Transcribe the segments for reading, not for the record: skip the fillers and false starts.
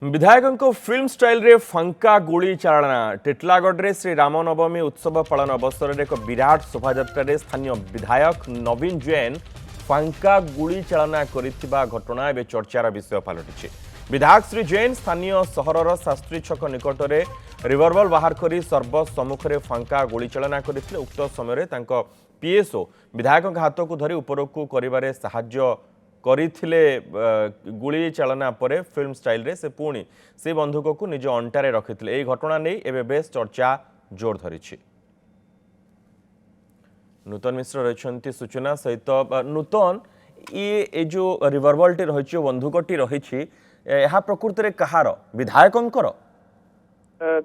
विधायकों film style रे फंका गुड़ी चालना टिटलागढ़ श्री रामनवमी उत्सव पालन अवसर में एक विराट शोभायात्रा स्थानीय विधायक नवीन जैन फंका गुड़ी चालना करिथिबा घटना एवं चर्चार विषय पलटि विधायक श्री जैन स्थानीय सहरर शास्त्री छक निकट में रिवॉल्वर बाहर कर सर्वसम्मुख में फंका गुड़ी चालना करते उक्त समय पीएसओ विधायक हाथ को धरी उपरकू कर साहाय्य କରିଥିଲେ ଗୁଳି ଚାଳନା ପରେ ଫିଲ୍ମ ଷ୍ଟାଇଲରେ ସେ ପୁଣି ସେ ବନ୍ଧୁକକୁ ନିଜ ଅଣ୍ଟାରେ ରଖିଥିଲେ। ଏହି ଘଟଣା ନେଇ ଏବେ ବେଶ ଚର୍ଚ୍ଚା ଜୋର ଧରିଛି। ନୂତନ ମିଶ୍ର ରହିଛନ୍ତି ସୂଚନା ସହିତ। ନୂତନ ଏ जो रिवॉल्वरଟି ରହିଛି ବନ୍ଧୁକଟି ରହିଛି ଏହା ପ୍ରକୃତରେ କାହାର ବିଧାୟକଙ୍କର?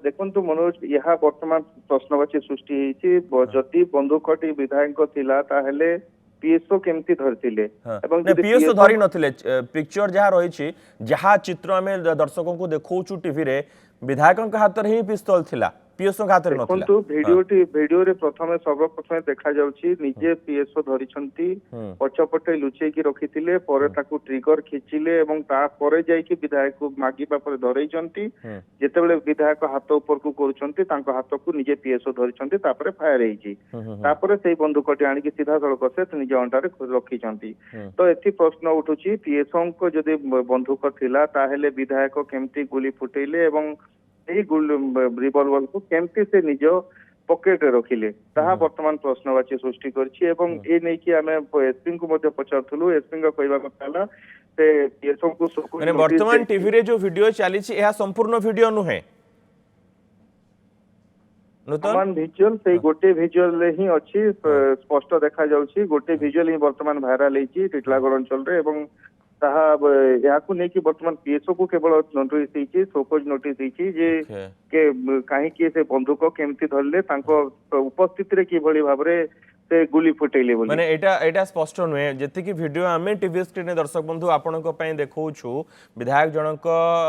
देखु मनोज यह बर्तमान प्रश्नवाची सृष्टि जदि बंदूकटी विधायक थिला ताहेले पीएसओ केमती धरथिले एवं पीएसओ धरि नथिले पिक्चर जहा रहिछि जहा चित्र आमे दर्शकों को देखौछु टीवी रे विधायकक हाथ रे ही पिस्तौल थिला पीएसओ हाथ रे नथिला। देखंतु वीडियो रे प्रथमे सर्वप्रथमे देखा जाउछि निजे पीएसओ धरिछंती पछपटे लुचै की रखिथिले परे ताकू ट्रिगर खिचिले एवं ता परे जाई की विधायक को मागिबा परे धरैछंती जेतेबेले विधायक हाथ ऊपर को करूछंती तांको हाथ को निजे पीएसओ धरिछंती तापरे फायर हेछि तापरे सेही बंदूकटी आनी की सीधा सड़क से निजे अंटारे रखिछंती। तो एथि प्रश्न उठुछि पीएसओ को जदि बंदूक थिला ताहेले विधायक केमती गुली फुटेले एवं रिवॉल्वर को केमती से निज पॉकेट रे रखिले ताहा वर्तमान प्रश्नवाची सृष्टि करछि एवं ए नै कि हमें एसपी को मध्ये पचारथुलु एसपी का कहबा कथाला से पीएसओ को माने वर्तमान टीवी रे जो वीडियो चली छि एहा संपूर्ण वीडियो नुहे वर्तमान विजुअल से गोटे विजुअल रे ही अछि स्पष्ट देखा जाउछि गोटे विजुअल ही वर्तमान वायरल हेछि टिटलागढ़ अंचल रे एवं ताहा याकू नै कि वर्तमान पीएसओ को केवल नोटिस देछि सोकोज नोटिस देछि जे के काहे कि से बंदूक केमती धरले तांको उपस्थिति रे कि भली भाबरे से गुली फुटेले बोली माने एटा स्पष्ट नुहे जेति कि वीडियो आमे टीवी स्क्रीन रे दर्शक बंधु आपनको पय देखौछु विधायक जनक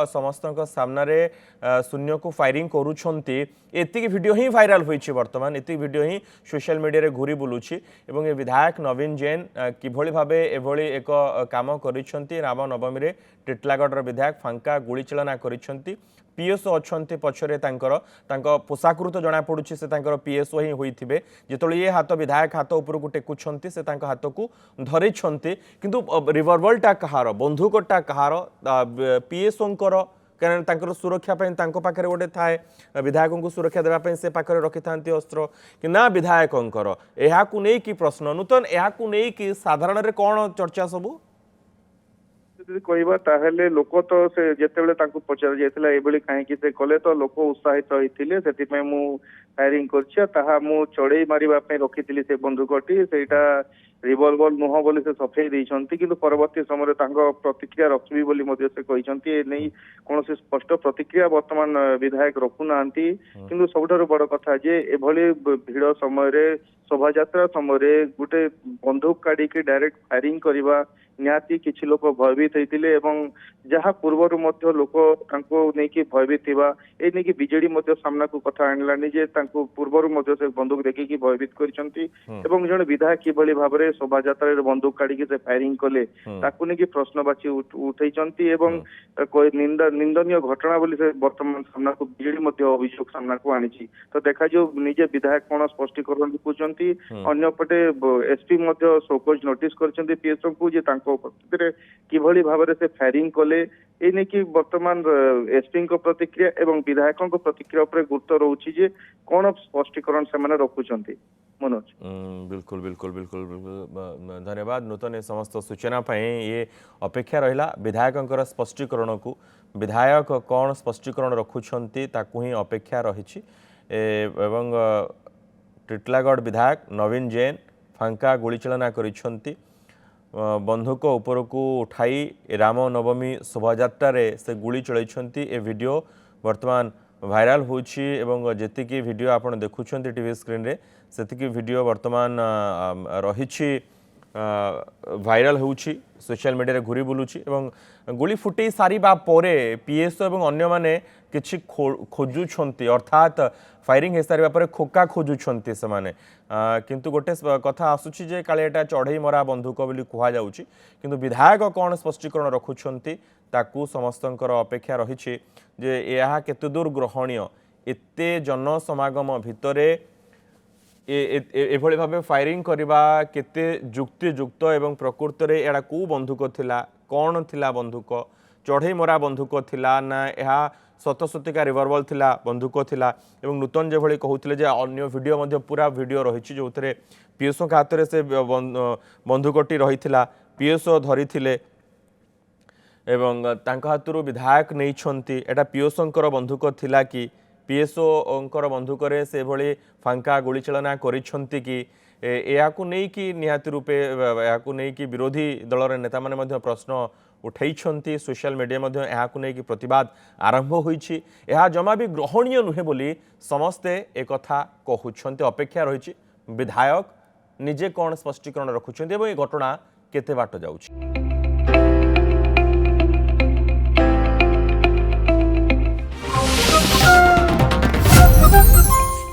समस्तक सामना रे शून्य को फायरिंग करूछंती एति कि वीडियो ही वायरल होईछि वर्तमान एति वीडियो ही सोशल मीडिया रे घुरी बुलुछि एवं ए विधायक नवीन जैन कि भली भाबे एभली एक काम करिछंती रामनवमी रे टिटलागढ़ विधायक फंका गुली चालना करिछंती पीएसओ अच्छे पछरे पोशाकु तो जना पड़ू से पीएसओ ही होइथिबे जेतोले ये हाथ विधायक हाथ ऊपर को टेकुछंती से हाथ को धरी किंतु रिवॉल्वरटा कहार बंधुकटा कहार पीएसओ कारण सुरक्षा पाखे गोटे थाए विधायक को सुरक्षा देवाई से पाखे रखि था अस्त्र कि ना विधायकंकर यह कि प्रश्न नूतन यह कि साधारण रे कौन चर्चा सबू कहवा ताहेले लोक तो से जेतेबेले तांको पचार जायतिला एबेली काहे कि से कले तो लोक उत्साहित होइथिले सेति पय मु फायरिंग करछि ताहा मु चढ़ई मारिबा पे रखिथिली से बंदूकटी सेटा रिवॉल्वर नुह बोली से सफेई दैछंती किंतु परवर्ती समय तांको प्रतिक्रिया रखबी बोली मध्ये से कहिसंती ए नै कोनोसी स्पष्ट प्रतिक्रिया वर्तमान विधायक रखु नांती किंतु सबठारु बड़ कथा जे एभली भीड़ समय रे शोभा यात्रा समय रे गुटे बंदूक काढी के डायरेक्ट फायरिंग करबा निहाती किछि लोक भयभीत होइतिले एवं जहा पूर्वरु मध्य लोक तांको नै कि भयभीत थिबा ए नै कि बीजेडी मध्य सामना को कथा आनलानी जे तांको पूर्वरु मध्य से बंदूक देखि कि भयभीत करिसंती एवं जण विधायक कि भली भाबरे शोभा यात्रा रे बंदूक काढी के से फायरिंग कले ताकू नै कि प्रश्नवाची उठैचंती एवं निंदनीय घटना बोली से वर्तमान सामना को बीजेडी मध्य अभियोग सामना को आनिछि। तो देखा जो निजे विधायक कोन स्पष्टीकरण दिखुचंती अन्य पटे एसपी मध्य शोकज नोटिस करचंती पीएसओ को जे उपस्थिति रे किभली भाबरे से फायरिंग कले ए नै कि वर्तमान एसपी को प्रतिक्रिया एवं विधायकों को प्रतिक्रिया ऊपर गुरुत्व रहउछि जे कोन स्पष्टीकरण से माने रखुचंती मनोज। बिल्कुल बिल्कुल बिल्कुल धन्यवाद नूतन समस्त सूचना पाए ये अपेक्षा रहिला विधायकंकर स्पष्टीकरण को विधायक कौन स्पष्टीकरण रखुचंती ताकू ही अपेक्षा रहिछि एवं टिटलागढ़ विधायक नवीन जैन फंका गुली चालना करिसंती बंधुक ऊपर को उठाई रामनवमी शोभायात्रा से गुली चलती ए वीडियो वर्तमान वायरल होची एवं जेतिकी वीडियो आपन देखुछंती टीवी स्क्रीन रे सेतिकी वीडियो वर्तमान रहिछि वायरल होची सोशल मीडिया रे घुरी बुलुची एवं गुली फुटई सारिबा परे पीएसओ एवं अन्य माने किछि खोजुछंती अर्थात फायरिंग हे सारिबा परे खोका खोजुछंती से माने किंतु गोटे कथा आसुची जे काले एटा चढ़ई मरा बंधुक बोली कुहा जाउची किंतु विधायक कोन स्पष्टीकरण रखुछंती ताकू समस्तंकर अपेक्षा रही जे यह केते दूर ग्रहणीय एते जनसमागम भितरे एभली भाव फायरिंग करवा केते जुक्तियुक्त एवं प्रकृत में एड़ा को बंधुक थिला कौन थिला बंधुक चढ़ई मरा बंधुक थिला ना यह सतसतिका रिवॉल्वर थिला बंधुक थिला एवं नूतन जो भली कहते अन्य वीडियो मध्य पूरा वीडियो रही जो थे पीएसओ हाथ में से बंधुकटी रही पीएसओ धरी एवं तांका हाथरू विधायक नहीं एटा पीएसओंकर बंधुक थिला कि पीएसओंकर बंधुकरे से भली फांका गुलीचालना करिसेंती कि याकू नहीं कि निहाती रूपे याकू नहीं कि विरोधी दलर नेता माने मध्य प्रश्न उठाई सोशल मीडिया मध्य याकू नहीं कि प्रतिवाद आरंभ होईछि यह जमा भी ग्रहणीय नुहे बोली समस्ते एक कथा कहउछन्ते अपेक्षा रही विधायक निजे कौन स्पष्टीकरण रखुछन्ते एवं ये घटना केते बाट जाउछि।